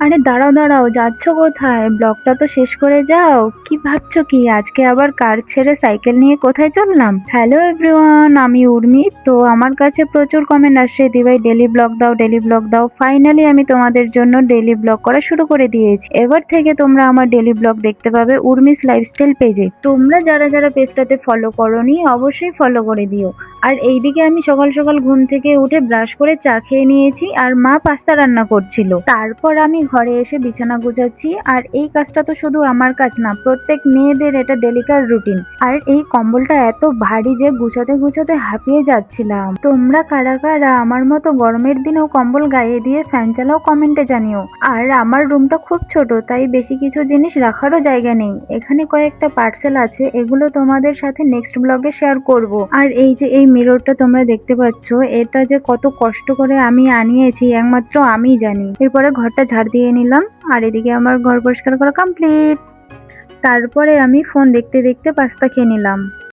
আরে দাঁড়াও দাঁড়াও, যাচ্ছ কোথায়? ব্লগটা তো শেষ করে যাও। কি ভাবছো কি আজকে আবার কার ছেড়ে সাইকেল নিয়ে কোথায় চললাম? হ্যালো এভরিওয়ান, আমি উর্মি। তো আমার কাছে প্রচুর কমেন্ট আসছে, দিভাই ডেলি ব্লগ দাও, ডেলি ব্লগ দাও। ফাইনালি আমি তোমাদের জন্য ডেলি ব্লগ করা শুরু করে দিয়েছি। এবার থেকে তোমরা আমার ডেলি ব্লগ দেখতে পাবে উর্মিস লাইফস্টাইল পেজে। তোমরা যারা যারা পেজটাতে ফলো করোনি অবশ্যই ফলো করে দিও। আর এইদিকে আমি সকাল সকাল ঘুম থেকে উঠে ব্রাশ করে চা খেয়ে নিয়েছি, আর মা পাস্তা রান্না করছিল। তারপর আমি ঘরে এসে বিছানা গুছাচ্ছি। আর এই কাজটা তো শুধু আমার কাজ না, প্রত্যেক মেয়েদের এটা ডেলিকার রুটিন। আর এই কম্বলটা এত ভারী যে গুছাতে গুছাতে হাঁপিয়ে যাচ্ছিলাম। তোমরা কারা কারা আমার মতো গরমের দিনেও কম্বল গায়ে দিয়ে ফ্যান চালাও কমেন্টে জানিও। আর আমার রুমটা খুব ছোট, তাই বেশি কিছু জিনিস রাখারও জায়গা নেই। এখানে কয়েকটা পার্সেল আছে, এগুলো তোমাদের সাথে নেক্সট ব্লগে শেয়ার করব। আর এই যে এই মিররটা তোমরা দেখতে পাচ্ছ, এটা যে কত কষ্ট করে আমি আনিয়েছি একমাত্র আমিই জানি। এরপরে ঘরটা ঝাড় দিয়ে নিলাম, আর এদিকে আমার ঘর পরিষ্কার করা কমপ্লিট। তারপরে আমি ফোন দেখতে দেখতে পাস্তা খেয়ে নিলাম।